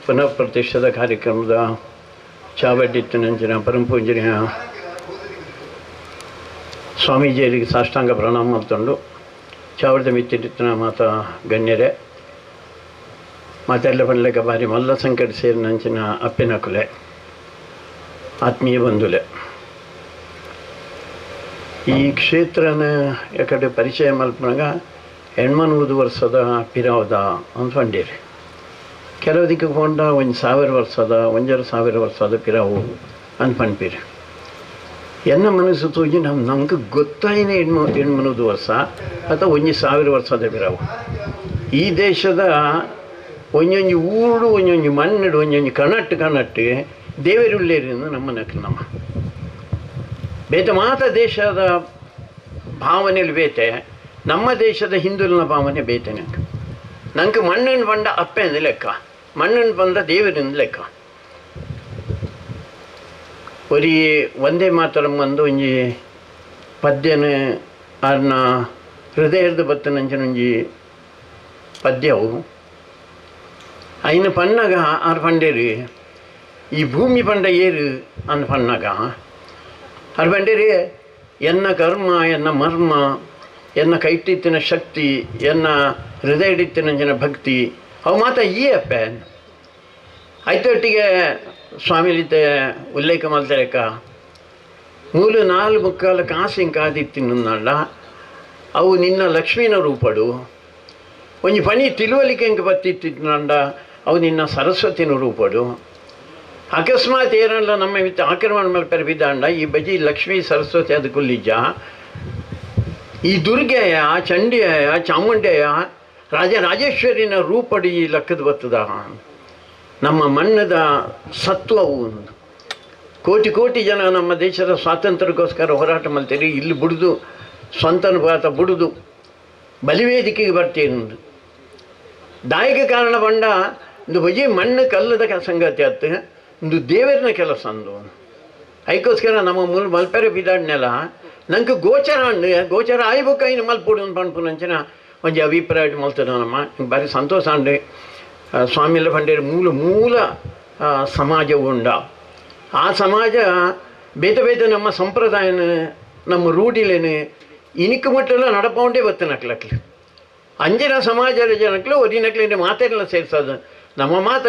ಪುನಃ ಪ್ರತಿಷ್ಠದ ಕಾರ್ಯಕ್ರಮದ ಚಾವಡ್ಡಿತ್ತಿನಂಚಿನ ಪರಂಪೂಜನೆಯ ಸ್ವಾಮೀಜಿಯರಿಗೆ ಸಾಷ್ಟಾಂಗ ಪ್ರಣಾಮ ಮಾಡ್ಕೊಂಡು ಚಾವಡ್ದ ಮಿತ್ತಿನ ಮಾತ ಗಣ್ಯರೇ ಮಾತೆಲ್ಲ ಬಂಡ್ಲೆಗ ಬಾರಿ ಮಲ್ಲ ಸಂಕಟ ಸೇರಿ ನಂಚಿನ ಅಪ್ಪಿನ ಕುಲೆ ಆತ್ಮೀಯ ಬಂಧುಲೆ ಈ ಕ್ಷೇತ್ರನ ಯಾಕಡೆ ಪರಿಚಯ ಮಲ್ಪನಾಗ ಹೆಣ್ಮನೂದು ವರ್ಷದ ಪಿರಾವದ ಅಂದ್ಕೊಂಡಿರಿ ಕೆಲವದಿಕ್ಕೆ ಕೊಂಡ 1000 ವರ್ಷದ 1000 ವರ್ಷದ ಪಿರಾವು ಅಂದ್ಪಣ್ಪೀರಿ ಎನ್ನ ಮನಸ್ಸು ತೂಜಿ ನಮ್ಗೆ ಗೊತ್ತಾಯಿನ ಹೆಣ್ಮನೂದು ವರ್ಷ ಅಥವಾ 1000 ವರ್ಷದ ಪಿರಾವು ಈ ದೇಶದ ಒಂದೊಂದು ಊರು ಒಂದೊಂದು ಮಣ್ಣು ಒಂದೊಂದು ಕಣಟ್ಟು ದೇವರುಳ್ಳೇರಿಂದ ನಮ್ಮ ಬೇತೆ ಮಾತ ದೇಶದ ಭಾವನೆಯಲ್ಲಿ ಬೇತೆ ನಮ್ಮ ದೇಶದ ಹಿಂದುಲಿನ ಭಾವನೆ ಬೇತೆ ನಂಗೆ ಮಣ್ಣಿನ ಬಂಡ ಅಪ್ಪೆಂದು ಲೆಕ್ಕ ಮಣ್ಣಿನ ಬಂದ ದೇವರಿಂದ ಲೆಕ್ಕ ಒರಿ ಒಂದೇ ಮಾತರಂ ಬಂದು ಒಂಜಿ ಪದ್ಯನ ಅದನ್ನ ಹೃದಯದ ಬತ್ತನಂಚನೊಂಜಿ ಪದ್ಯವು అయిన పన్నాగ ఆరు పండేరు ఈ భూమి పండ ఏరు అన్న పన్నాగ ఆరు పండేరు ఎన్న కర్మ ఎన్న మర్మ ಎನ್ನ ಕೈಟಿತ್ತಿನ ಶಕ್ತಿ ಎನ್ನ ಹೃದಯಡಿತ್ತಿನ ಭಕ್ತಿ ಅವು ಮಾತ ಈ ಅಪ್ಪೆ ಆಯ್ತೊಟ್ಟಿಗೆ ಸ್ವಾಮಿಲಿತೆ ಉಲ್ಲೇಖ ಮಾಡ್ತಾರಕ್ಕ 3-4 ಮುಕ್ಕಾಲ ಕಾಸಿನ ಕಾದಿತ್ತಿನಲ್ಲ ಅವು ನಿನ್ನ ಲಕ್ಷ್ಮೀನ ರೂಪಡು ಒಂಜಿ ಪಣಿ ತಿಳುವಳಿಕೆ ಹೆಂಗೆ ಬತ್ತಿತ್ತಿನಂಡ ಅವು ನಿನ್ನ ಸರಸ್ವತಿನ ರೂಪಡು ಅಕಸ್ಮಾತ್ ಏನಲ್ಲ ನಮ್ಮ ಮಿತ್ತ ಆಕ್ರಮಣ ಮಲ್ಪರ ಬಿದ್ದಾಂಡ ಈ ಬಜಿ ಲಕ್ಷ್ಮೀ ಸರಸ್ವತಿ ಅದು ಕುಲ್ಲಿಜ್ಜ ಈ ದುರ್ಗೆಯ ಚಂಡಿಯ ಚಾಮುಂಡೆಯ ರಾಜರಾಜೇಶ್ವರಿನ ರೂಪಡಿ ಈ ಲೆಕ್ಕದ ಬತ್ತದ ನಮ್ಮ ಮಣ್ಣದ ಸತ್ವವು ಕೋಟಿ ಜನ ನಮ್ಮ ದೇಶದ ಸ್ವಾತಂತ್ರ್ಯಕ್ಕೋಸ್ಕರ ಹೋರಾಟ ಮಾಡ್ತೀರಿ ಇಲ್ಲಿ ಬಿಡುದು ಸ್ವಂತನ ಪಾತ ಬಿಡುದು ಬಲಿವೇದಿಕೆಗೆ ಬರ್ತೇನೆ ದಾಯಿಗೆ ಕಾರಣ ಬಂಡ ಒಂದು ಬಜಿ ಮಣ್ಣು ಕಲ್ಲದ ಸಂಗತಿ ಆಯ್ತು ಒಂದು ದೇವರಿನ ಕೆಲಸ ಅಂದು ಅದಕ್ಕೋಸ್ಕರ ನಮ್ಮ ಮಲ್ಪೆರೆ ಬಿದ್ದಾಡ್ನೆಲ್ಲ ನಂಗೆ ಗೋಚರ ಆಯ್ಬೇಕು ಇನ್ನು ಮಲ್ಪುಡು ಪಣ್ಪುನಂಚಿನ ಒಂಜಿ ಅಭಿಪ್ರಾಯ ಮಲ್ತದ ನಮ್ಮ ಬಾರಿ ಸಂತೋಷ ಅಂಡೆ ಸ್ವಾಮಿಲ ಪಂಡೇರು ಮೂಲ ಸಮಾಜ ಉಂಡ ಆ ಸಮಾಜ ಬೇತೆ ನಮ್ಮ ಸಂಪ್ರದಾಯನ ನಮ್ಮ ರೂಢಿಲೇನು ಇನಿಕ್ಕು ಮಟ್ಟೆಲ್ಲ ನಡಪೌಂಡೇ ಬತ್ತನಕ್ಲಕ್ಲು ಅಂಜಿನ ಸಮಾಜದ ಜನಕ್ಲು ಒರಿನಕ್ಲಿಂದ ಮಾತೆಲ್ಲ ಸೇರ್ಸೋದು ನಮ್ಮ ಮಾತ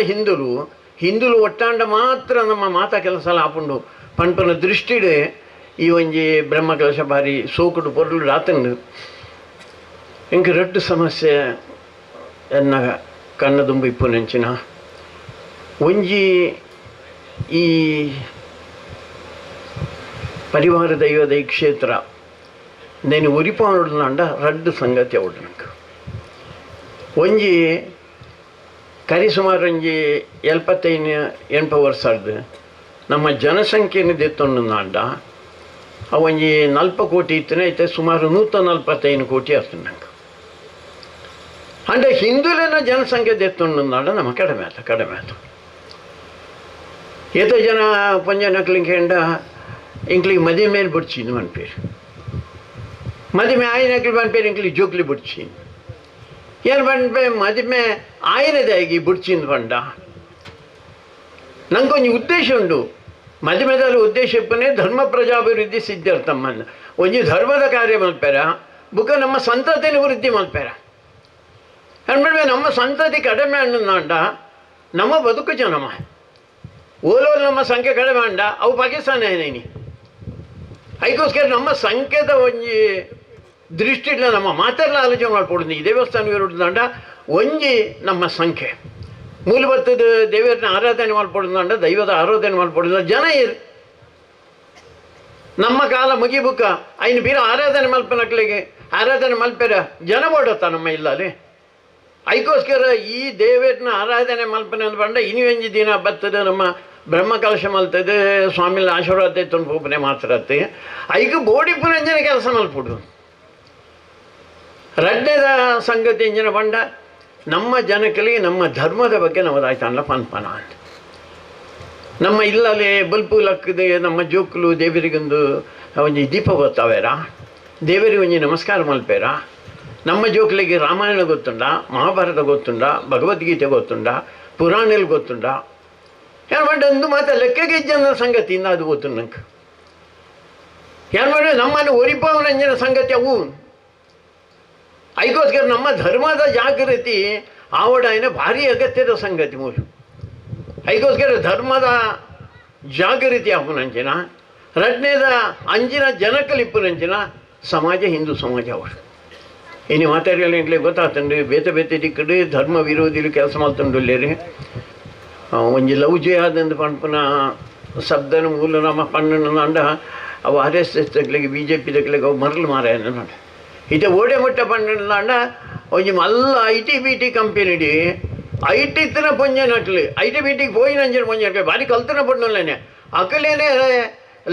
ಹಿಂದುಲು ಒಟ್ಟಾಂಡ ಮಾತ್ರ ನಮ್ಮ ಮಾತ ಕೆಲಸ ಆಪುಂಡು ಪಣ್ಪನ ದೃಷ್ಟಿಡೆ ಈ ಒಂಜಿ ಬ್ರಹ್ಮಕಲಶ ಬಾರಿ ಸೋಕುಡು ಪೊರ್ಲು ರಾತಂಡು ಇಂಕ ರಟ್ಟು ಸಮಸ್ಯೆ ಎನ್ನ ಕಣ್ಣ ದುಂಬು ಇಪ್ಪು ನೆಂಚಿನ ಒಂಜಿ ಈ ಪರಿವಾರ ದೈವದ ಈ ಕ್ಷೇತ್ರ నేను ఉరిపోనుండ రడ్డు సంగతి అవుడు నాకు ಒಂಜಿ ಕರಿ ಸುಮಾರು ಒಂಜಿ 75-80 ವರ್ಷದ್ದು ನಮ್ಮ ಜನಸಂಖ್ಯೆಯನ್ನು ದೆತ್ತೊಂಡುಂಡ ಅವು ಒಂಜಿ 40 ಕೋಟಿ ಇತ್ತನೇ ಐತೆ ಸುಮಾರು 145 ಕೋಟಿ ಆಗ್ತದೆ ನಂಗೆ ಅಂದರೆ ಹಿಂದುಲಿನ ಜನಸಂಖ್ಯೆ ದೆತ್ತೊಂಡುಂಡ ನಮ್ಮ ಕಡಿಮೆ ಆಯ್ತು ಏತ ಜನ ಪಂಜನಕ್ಲಿಂಗೆ ಹೆಂಡ ಇಂಕ್ಲಿಗೆ ಮದುವೆ ಮೇಲೆ ಬಿಡ್ಸಿದ್ದು ಮನ್ಪೇರು ಮದುವೆ ಆಯ್ನಕ್ಲಿ ಬನ್ಪೇರು ಇಂಕ್ಲಿ ಜೋಕ್ಲಿ ಬಿಡ್ಸಿದ್ದು ಏನು ಬಂದ್ಪೇ ಮದುವೆ ಆಯ್ನದಾಗಿ ಬಿಡ್ಸಿಂದು ಬಂಡ ನಂಗೊಂದು ಉದ್ದೇಶ ಉಂಡು ಮದುವೆದಲ್ಲಿ ಉದ್ದೇಶ ಇಪ್ಪನೇ ಧರ್ಮ ಪ್ರಜಾಭಿವೃದ್ಧಿ ಸಿದ್ಧಾರ್ಥಮ್ಮನ ಒಂಜಿ ಧರ್ಮದ ಕಾರ್ಯ ಮಲ್ಪೇರ ಬುಕ್ಕ ನಮ್ಮ ಸಂತತಿನ ವೃದ್ಧಿ ಮಲ್ಪೇರ ಅಂದ್ಬಿಡ್ಬೇ ನಮ್ಮ ಸಂತತಿ ಕಡಿಮೆ ಅನ್ನೋಂಡ ನಮ್ಮ ಬದುಕು ಜನಮ ಓಲೋಲು ನಮ್ಮ ಸಂಖ್ಯೆ ಕಡಿಮೆ ಅಂಡ ಅವು ಪಾಕಿಸ್ತಾನ ಏನೇನಿ ಅದಕ್ಕೋಸ್ಕರ ನಮ್ಮ ಸಂಖ್ಯೆದ ಒಂಜಿ ದೃಷ್ಟಿಲ್ಲ ನಮ್ಮ ಮಾತೆಲ್ಲ ಆಲೋಚನೆ ಮಾಡ್ಕೊಡುದು ಈ ದೇವಸ್ಥಾನ ವಿರುದ್ಧ ಒಂಜಿ ನಮ್ಮ ಸಂಖ್ಯೆ ಮೂಲಭೂತದ ದೇವರನ್ನ ಆರಾಧನೆ ಮಾಡ್ಕೊಡುದಂಡ ದೈವದ ಆರಾಧನೆ ಮಾಡ್ಕೊಡುದ ಜನ ಇರು ನಮ್ಮ ಕಾಲ ಮುಗಿಬುಕ್ಕ ಐನು ಬೀರ ಆರಾಧನೆ ಮಲ್ಪನಕ್ಲಿಗೆ ಆರಾಧನೆ ಮಲ್ಪೆರ ಜನ ಓಡತ್ತ ನಮ್ಮ ಇಲ್ಲಲ್ಲಿ ಅದಕ್ಕೋಸ್ಕರ ಈ ದೇವರನ್ನ ಆರಾಧನೆ ಮಲ್ಪನೆ ಅಂತ ಬಂಡ ಇನ್ನೊಂದು ದಿನ ಬರ್ತದೆ ನಮ್ಮ ಬ್ರಹ್ಮಕಲಶ ಮಲ್ತದೆ ಸ್ವಾಮಿಲ ಆಶೀರ್ವಾದ ತೊಂದು ಮಾತ್ರ ಐಗ ಬೋಡಿ ಪುನಂಜನ ಕೆಲಸ ಮಲ್ಪುಡು ರಡ್ಡದ ಸಂಗತಿ ಇಂಜಿನ ಬಂಡ ನಮ್ಮ ಜನಕಲಿಗೆ ನಮ್ಮ ಧರ್ಮದ ಬಗ್ಗೆ ನಮ್ಮದಾಯ್ತಲ್ಲ ಪನ್ಪನ ಅಂತ ನಮ್ಮ ಇಲ್ಲಲ್ಲಿ ಬಲ್ಪು ಲಕ್ಕದೆ ನಮ್ಮ ಜೋಕ್ಲು ದೇವರಿಗೊಂದು ಒಂಜಿ ದೀಪ ಗೊತ್ತಾವೇರ ದೇವರಿಗೆ ಒಂಜಿ ನಮಸ್ಕಾರ ಮಲ್ಪೇರ ನಮ್ಮ ಜೋಕ್ಲಿಗೆ ರಾಮಾಯಣ ಗೊತ್ತುಂಡ ಮಹಾಭಾರತ ಗೊತ್ತುಂಡ ಭಗವದ್ಗೀತೆ ಗೊತ್ತುಂಡ ಪುರಾಣಲ್ಲಿ ಗೊತ್ತುಂಡ ಏನು ಮಾಡಿ ಒಂದು ಮಾತ್ರ ಲೆಕ್ಕಗೆ ಇಜ್ಜನ ಸಂಗತಿ ಇಂದ ಅದು ಗೊತ್ತು ನಂಗೆ ಏನು ಮಾಡಿ ನಮ್ಮನ್ನು ಒರಿಪಾವನಂಜನ ಸಂಗತಿ ಅವು ಅದಕ್ಕೋಸ್ಕರ ನಮ್ಮ ಧರ್ಮದ ಜಾಗೃತಿ ಆವಡಾಯಿನ ಭಾರಿ ಅಗತ್ಯದ ಸಂಗತಿ ಮೂಲ ಅದಕ್ಕೋಸ್ಕರ ಧರ್ಮದ ಜಾಗೃತಿ ಆಪುನಂಚಿನ ರಡ್ನೇದ ಅಂಜಿನ ಜನಕಲಿಪ್ಪುನಂಚಿನ ಸಮಾಜ ಹಿಂದೂ ಸಮಾಜ ಅವರು ಇನ್ನು ಮಾತಾಡಲಿಕ್ಕೆ ಗೊತ್ತಾಗ್ತಂಡ್ರಿ ಬೇತೆ ಬೇತೆ ದಿಕ್ಕಡು ಧರ್ಮ ವಿರೋಧಿಲು ಕೆಲಸ ಮಾಡ್ತಂಡುಲ್ಲೇರಿ ಒಂಜಿ ಲವ್ ಜಿಹಾದಂದು ಪಂಪನ ಶಬ್ದನ ಮೂಲ ನಮ್ಮ ಪಣ್ಣನ ಅಂಡ ಅವು RSS ತಗ್ಲಿಗೆ BJP ತಗ್ಲಿಗೆ ಅವು ಮರಳು ಮಾರಾಯನ ನೋಡಿ ಇತ್ತೆ ಓಡೆ ಮುಟ್ಟ ಪಣ್ಣನ ಅಂಡ ಒಂಜಿ ಮಲ್ಲ IT-BT ಕಂಪೆನಿಡಿ IT ಇತ್ತಿನ ಪೊಂಜನಕ್ಲು IT-BTಗೆ ಪೋಯಿನಂಜನ ಪೊಂಜನಕ್ಲು ಭಾರಿ ಕಲ್ತನ ಪಣ್ಣಲ್ಲೇನೆ ಅಕಲೇನೆ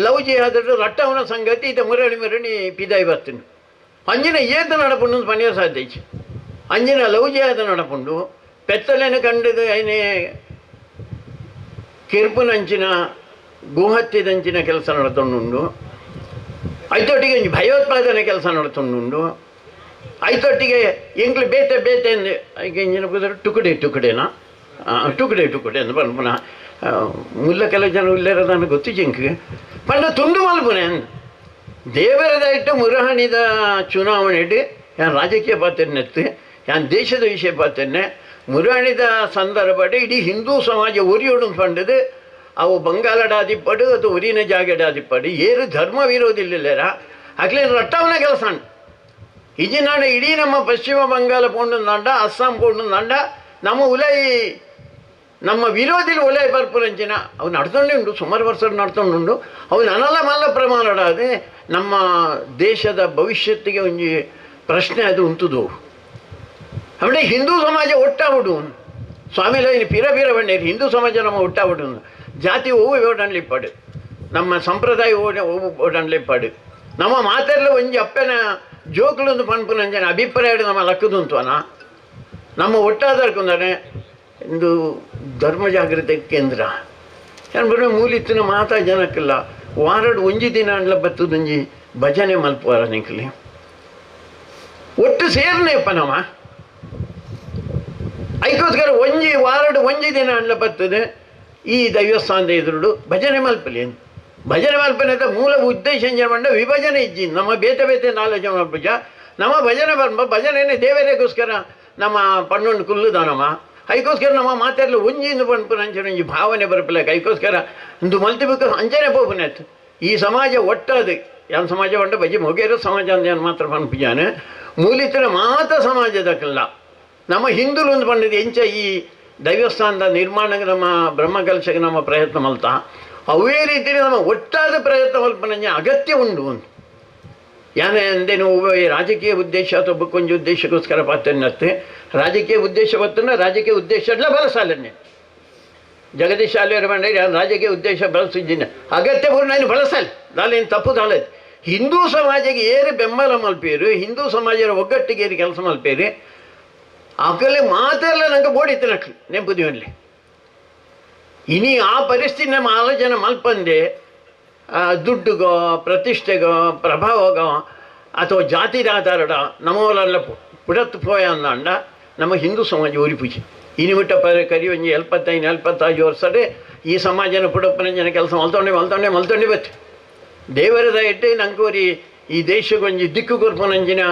ಲವ್ ಜಿಹಾದ ರಟ್ಟವನ ಸಂಗತಿ ಇತ್ತೆ ಮುರಳಿ ಪಿದಾಯಿ ಬರ್ತೀನಿ ಅಂಜಿನ ಏತ ನಡಪುಂಡು ಪಣಿಯ ಸಾಧ್ಯ ಅಂಜಿನ ಲವ್ ಜಿಹಾದ ನಡಪುಂಡು ಪೆತ್ತಲೇನೆ ಕಂಡದು ಐನೇ ಕಿರ್ಪುನಂಚಿನ ಗುಹತ್ಯದಂಚಿನ ಕೆಲಸ ನಡ್ತೊಂಡುಂಡು ಐತೊಟ್ಟಿಗೆ ಒಂಜಿ ಭಯೋತ್ಪಾದನೆ ಕೆಲಸ ನಡ್ತೊಂಡುಂಡು ಐತೊಟ್ಟಿಗೆ ಎಂಕ್ಲು ಬೇತೆ ಬೇತೆ ಅಂದೆ ಈಗ ಇಂಜಿನ ಕುದುರೆ ಟುಕುಡೆನಾ ಟುಕುಡೆ ಅಂದು ಪನ್ಪುನ ಮುಲ್ಲ ಕೆಲವು ಜನ ಇಲ್ಲರದನ್ನು ಗೊತ್ತು ಜಿಂಕ್ಗೆ ಪಂಡ ತುಂಡು ಮಲ್ಪುನೆ ಅಂದು ದೇವರದ ಇಟ್ಟು ಮುರಹಣಿದ ಚುನಾವಣೆ ಯಾನ್ ರಾಜಕೀಯ ಪಾತ್ರನೆತ್ತು ಯಾನ್ ದೇಶದ ವಿಷಯ ಪಾತ್ರನೆ ಮುರಹಣಿದ ಸಂದರ್ಭ ಇಡೀ ಹಿಂದೂ ಸಮಾಜ ಒರಿಯೋಡು ಪಂಡದು ಅವು ಬಂಗಾಲಡಾದಿಪ್ಪಡು ಅದು ಒರಿನ ಜಾಗಡಾದಿಪ್ಪಡು ಏರು ಧರ್ಮ ವಿರೋಧಿಲ್ಲರ ಅಕ್ಲೇನು ರಟ್ಟವನ ಕೆಲಸ ಇಜಿನಾಡ ಇಡೀ ನಮ್ಮ ಪಶ್ಚಿಮ ಬಂಗಾಳ ಪೋಂಡು ದಂಡ ಅಸ್ಸಾಂ ಪೋಂಡು ದಂಡ ನಮ್ಮ ಉಲೈ ನಮ್ಮ ವಿರೋಧಿಲು ಒಲೆ ಬರ್ಪುರಂಚಿನ ಅವು ನಡ್ತೊಂಡೆ ಉಂಟು ಸುಮಾರು ವರ್ಷ ನಡ್ತೊಂಡು ಅವು ನನಲ್ಲ ಮಲ್ಲ ಪ್ರಮಾಣಡಾದೆ ನಮ್ಮ ದೇಶದ ಭವಿಷ್ಯತ್ತಿಗೆ ಒಂಜಿ ಪ್ರಶ್ನೆ ಅದು ಉಂಟುದು ಆಮೇಲೆ ಹಿಂದೂ ಸಮಾಜ ಒಟ್ಟಾವುಡು ಸ್ವಾಮಿಲ ಇನ್ನು ಪಿರ ಬಂಡೇರಿ ಹಿಂದೂ ಸಮಾಜ ನಮ್ಮ ಒಟ್ಟಾವುಡು ಜಾತಿ ಹೂವು ಓಡನ್ಲಿಪ್ಪಾಡು ನಮ್ಮ ಸಂಪ್ರದಾಯ ಓಡನ್ಲಿಪ್ಪಾಡು ನಮ್ಮ ಮಾತೆಲ್ಲ ಒಂಜಿ ಅಪ್ಪನ ಜೋಕ್ಲೊಂದು ಪನ್ಪುನಂಜನ ಅಭಿಪ್ರಾಯ ನಮ್ಮ ಲಕ್ಕದುಂತುವನ ನಮ್ಮ ಒಟ್ಟಾದರ್ಕೊಂಡನೆ ಇಂದು ಧರ್ಮ ಜಾಗೃತಿ ಕೇಂದ್ರ ಏನು ಬರೋ ಮೂಲಿತ್ತಿನ ಮಾತಾ ಜನಕ್ಕಿಲ್ಲ ವಾರಡು ಒಂಜಿ ದಿನ ಅಂಡ್ಲ ಬತ್ತದೊಂಜಿ ಭಜನೆ ಮಲ್ಪುವಾರ ನಿಂಕಲಿ ಒಟ್ಟು ಸೇರ್ನೇಪ್ಪ ನಮ್ಮ ಅದಕ್ಕೋಸ್ಕರ ಒಂಜಿ ವಾರಡು ಒಂಜಿ ದಿನ ಅಂಡ್ಲ ಬರ್ತದೆ ಈ ದೈವಸ್ಥಾನದ ಎದುರುಡು ಭಜನೆ ಮಲ್ಪಲಿ ಭಜನೆ ಮಲ್ಪನೆ ಅಂತ ಮೂಲ ಉದ್ದೇಶ ಮಂಡ ವಿಭಜನೆ ಇಜ್ಜಿ ನಮ್ಮ ಬೇತೆ ಬೇತೆ ನಾಲೆಜ್ ಮಲ್ಪುಜ ನಮ್ಮ ಭಜನೆ ಭಜನೆನೇ ದೇವರಿಗೋಸ್ಕರ ನಮ್ಮ ಪಣ್ಣೊಂಡು ಕುಲ್ಲುದಾನಮ್ಮ ಅದಕ್ಕೋಸ್ಕರ ನಮ್ಮ ಮಾತೆಲ್ಲ ಒಂಜಿಂದು ಪಂಪುನ ಅಂಚನೆ ಒಂಜಿ ಭಾವನೆ ಬರಪಲಕ್ಕೆ ಅದಕ್ಕೋಸ್ಕರ ಇಂದು ಮಲ್ತಿಬೇಕು ಅಂಚನೆ ಪೋಪುನೆತ್ತು ಈ ಸಮಾಜ ಒಟ್ಟದು ಯಾನ್ ಸಮಾಜ ಬಂಡ ಬಜಿ ಮೊಗೇರ ಸಮಾಜ ಅಂತ ಮಾತ್ರ ಪನ್ಪುಜಾನೆ ಮೂಲಿತರ ಮಾತ ಸಮಾಜದಕ್ಕೆಲ್ಲ ನಮ್ಮ ಹಿಂದುಲು ಒಂದು ಪಂಡಿದ ಎಂಚ ಈ ದೈವಸ್ಥಾನದ ನಿರ್ಮಾಣಕ್ಕೆ ನಮ್ಮ ಬ್ರಹ್ಮಕಲಶಕ್ಕೆ ನಮ್ಮ ಪ್ರಯತ್ನ ಮಲ್ತಾ ಅವೇ ರೀತಿಯಲ್ಲಿ ನಮ್ಮ ಒಟ್ಟಾದ ಪ್ರಯತ್ನ ಮಲ್ಪನ ಅಗತ್ಯ ಉಂಡು ಅಂತ ಯಾನೆ ಅಂದೇನು ರಾಜಕೀಯ ಉದ್ದೇಶ ಅಥವಾ ಬಕ್ಕೊಂಜಿ ಉದ್ದೇಶಕ್ಕೋಸ್ಕರ ಪಾತ್ರನತ್ತೆ ರಾಜಕೀಯ ಉದ್ದೇಶ ಬತ್ತನ ರಾಜಕೀಯ ಉದ್ದೇಶ ಎಲ್ಲ ಬಳಸಲ್ಲನ್ನೇ ಜಗದೀಶ್ ಶಾಲೆಯವರು ಬಂದರೆ ನಾನು ರಾಜಕೀಯ ಉದ್ದೇಶ ಬಳಸಿದ್ದೀನಿ ಅಗತ್ಯ ಪೂರ್ಣ ನಾನು ಬಳಸಲ್ಲ ನಾನೇನು ತಪ್ಪು ತಾಳದು ಹಿಂದೂ ಸಮಾಜಕ್ಕೆ ಏರು ಬೆಂಬಲ ಮಲ್ಪೇರು ಹಿಂದೂ ಸಮಾಜದ ಒಗ್ಗಟ್ಟಿಗೆ ಏರಿ ಕೆಲಸ ಮಲ್ಪೇರಿ ಅಕಲೆ ಮಾತೆಲ್ಲ ನಂಗೆ ಬೋಡಿತ್ತು ನಕ್ಲು ನೆಂಪುದಿವಲ್ಲಿ ಇನಿ ಆ ಪರಿಸ್ಥಿತಿ ನಮ್ಮ ಆಲೋಚನೆ ಮಲ್ಪಂದೆ ದುಡ್ಡುಗೋ ಪ್ರತಿಷ್ಠೆಗೋ ಪ್ರಭಾವಗೋ ಅಥವಾ ಜಾತಿದ ಆಧಾರಡ ನಮ್ಮವರೆಲ್ಲ ಪುಡತ್ತು ಪೋಯ ಅಂದ ನಮ್ಮ ಹಿಂದೂ ಸಮಾಜ ಊರಿಪೂಜೆ ಇನಿಮಿಟ್ಟ ಕರಿ ಒಂಜಿ 75 ವರ್ಷಡೆ ಈ ಸಮಾಜನ ಪುಡಪ್ಪನ ಜನ ಕೆಲಸ ಮಲ್ತೊಂಡೆ ಬತ್ತು ದೇವರದ ಇಟ್ಟು ನಂಗೆ ಒರಿ ಈ ದೇಶಗೊಂಜಿ ದಿಕ್ಕು ಕೊರ್ಪನಂಜಿನ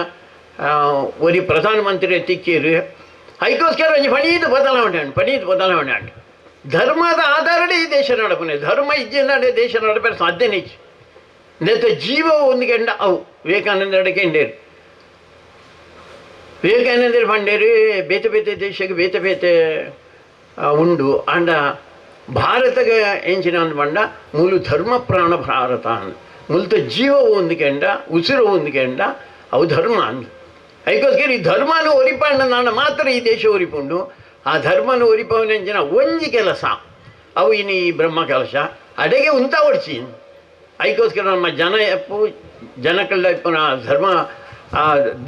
ಒರಿ ಪ್ರಧಾನಮಂತ್ರಿ ತಿಕ್ಕಿರು ಅದಕ್ಕೋಸ್ಕರ ಒಂಜಿ ಪಣೀದು ಬದಲಾವಣೆ ಅಂಡು ಧರ್ಮದ ಆಧಾರಡೆ ಈ ದೇಶ ನಡಪನೆ ಧರ್ಮ ಇಜ್ಜಿನ ದೇಶ ನಡಪನೆ ಸಾಧ್ಯನೇ ಇಚ್ಚು ನೆತ್ತ ಜೀವ ಒಂದು ಕೆಂಡ ಅವು ವಿವೇಕಾನಂದ ಕೆಂಡೇರು ವಿವೇಕಾನಂದರು ಪಂಡೇರು ಬೇತೆ ಬೇತೆ ದೇಶಕ್ಕೆ ಬೇತೆ ಬೇತೆ ಉಂಡು ಅಂಡ ಭಾರತಗೆ ಎಂಚಿನ ಅಂದು ಪಂಡ ಮೂಲು ಧರ್ಮ ಪ್ರಾಣ ಭಾರತ ಅಂದು ಮೂಲತ ಜೀವ ಒಂದು ಕೆಂಡ ಉಸಿರು ಒಂದು ಕೆಂಡ ಅವು ಧರ್ಮ ಅಂದು ಅದಕ್ಕೋಸ್ಕರ ಈ ಧರ್ಮನ ಒರಿಪಂಡ ನಾನು ಮಾತ್ರ ಈ ದೇಶ ಒರಿಪುಂಡು ಆ ಧರ್ಮನ ಒರಿಪವನೆಂಚಿನ ಒಂಜಿ ಕೆಲಸ ಅವು ಇನ್ನು ಈ ಬ್ರಹ್ಮ ಕಲಶ ಅಡೆಗೆ ಉಂತ ಒಡ್ಸಿ ಅದಕ್ಕೋಸ್ಕರ ನಮ್ಮ ಜನಕಳ್ಳ ಇಪ್ಪು ನಾ ಧರ್ಮ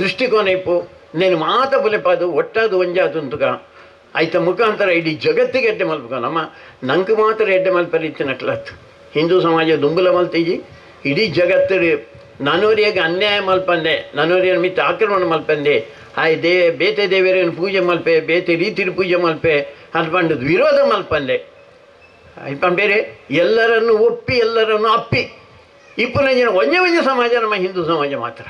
ದೃಷ್ಟಿಕೋನ ಇಪ್ಪು నేను ಮಾತ ಬುಲೆಪಾದು ಒಟ್ಟಾದು ಒಂಜಾದು ಅಂತುಗ ಆಯ್ತ ಮುಖಾಂತರ ಇಡೀ ಜಗತ್ತಿಗೆ ಎಡ್ಡೆ ಮಲ್ಪುಗ ನಮ್ಮ ನಂಗೆ ಮಾತ್ರ ಎಡ್ಡೆ ಮಲ್ಪರಿತ್ತಿನಕ್ಲತ್ತು ಹಿಂದೂ ಸಮಾಜ ದುಂಬುಲ ಮಲ್ತೀಜಿ ಇಡೀ ಜಗತ್ತು ನನೋರಿಯಾಗ ಅನ್ಯಾಯ ಮಲ್ಪಂದೆ ನನೋರಿಯನ ಮಿತ್ತ ಆಕ್ರಮಣ ಮಲ್ಪಂದೆ ಬೇತೆ ದೇವರನ್ನು ಪೂಜೆ ಮಲ್ಪೆ ಬೇತೆ ರೀತಿಲಿ ಪೂಜೆ ಮಲ್ಪೆ ಅದು ಬಂದದ್ದು ವಿರೋಧ ಮಲ್ಪಂದೆ ಇಪ್ಪ ಬೇರೆ ಎಲ್ಲರನ್ನು ಒಪ್ಪಿ ಎಲ್ಲರನ್ನು ಅಪ್ಪಿ ಇಪ್ಪನ ಜನ ಒಂಜ ಸಮಾಜ ನಮ್ಮ ಹಿಂದೂ ಸಮಾಜ ಮಾತ್ರ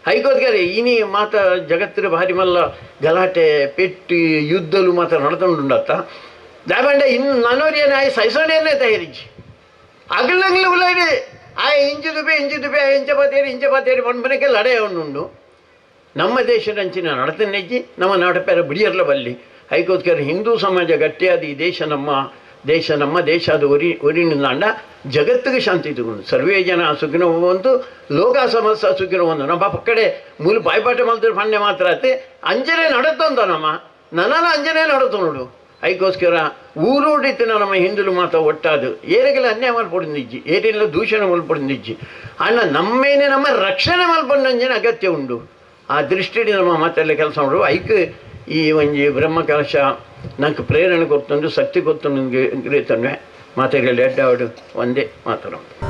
ಹೈಕೋತ್ಗಾರೆ ಇನಿ ಮಾತ ಜಗತ್ತಿನ ಭಾರಿ ಮಲ್ಲ ಗಲಾಟೆ ಪೆಟ್ಟಿ ಯುದ್ಧಲು ಮಾತ್ರ ನಡ್ಕೊಂಡುಂಡತ್ತ ದಾಬಂಡೆ ಇನ್ನು ನನೋರಿಯೇ ಆಯ್ ಸೈಸೋಣೆಯನ್ನೇ ತಯಾರಿಜಿ ಅಗಲಂಗ್ಲ ಉಳ್ಳಾಡಿ ಆಯ ಇಂಚು ದುಬೆ ಇಂಚ ಪಾತೇರಿ ಮನ್ಬನಕ್ಕೆ ಲಡೆ ಉಂಡು ನಮ್ಮ ದೇಶದ ಅಂಚಿನ ನಡತನೆಜ್ಜಿ ನಮ್ಮ ನಾಟಪೇರ ಬಿಡಿಯರ್ಲ ಬಲ್ಲಿ ಹೈಕೋತ್ಗಾರೆ ಹಿಂದೂ ಸಮಾಜ ಗಟ್ಟಿಯಾದ ಈ ದೇಶ ನಮ್ಮ ದೇಶ ಅದು ಒರಿನಿಂದಾಂಡ ಜಗತ್ತಿಗೆ ಶಾಂತಿ ತಗೊಂಡು ಸರ್ವೇ ಜನ ಸುಖಿನೋ ಬಂತು ಲೋಕ ಸಮಸ್ತ ಸುಖಿನೋ ಒಂದು ನಮ್ಮ ಪಕ್ಕಡೆ ಮೂಲ ಬಾಯ್ಪಾಟ ಮಲ್ತಾರೆ ಪಂಡೆ ಮಾತ್ರ ಆಯ್ತು ಅಂಜನೆ ನಡತ್ತಂತ ನನ್ನ ಅಂಜನೆ ನಡತು ನೋಡು ಅದಕ್ಕೋಸ್ಕರ ಊರೂಡಿತ್ತಿನ ನಮ್ಮ ಹಿಂದುಲು ಮಾತ್ರ ಒಟ್ಟಾದು ಏರಿಗೆಲ್ಲ ಅನ್ಯಾಯ ಮಲ್ಪೊಂದಿಜ್ಜಿ ಏರಿಗೆಲ್ಲ ದೂಷಣೆ ಮಲ್ಪೊಂದಿಜ್ಜಿ ಅಣ್ಣ ನಮ್ಮೇನೆ ನಮ್ಮ ರಕ್ಷಣೆ ಮಲ್ಪೊಂದಂಜನ ಅಗತ್ಯ ಉಂಡು ಆ ದೃಷ್ಟಿಯಲ್ಲಿ ನಮ್ಮ ಮಾತೆಲ್ಲ ಕೆಲಸ ಮಾಡು ಐಕ್ ಈ ಒಂಜಿ ಬ್ರಹ್ಮಕಲಶ ನಂಗೆ ಪ್ರೇರಣೆ ಕೊಡ್ತಂಡು ಶಕ್ತಿ ಕೊಡ್ತಂಡು ಗ್ರೇತಂಡೆ ಮಾತೆಲ್ಲ ಎಡ್ಡಾಡು ಒಂದೇ ಮಾತಾಡೋದು.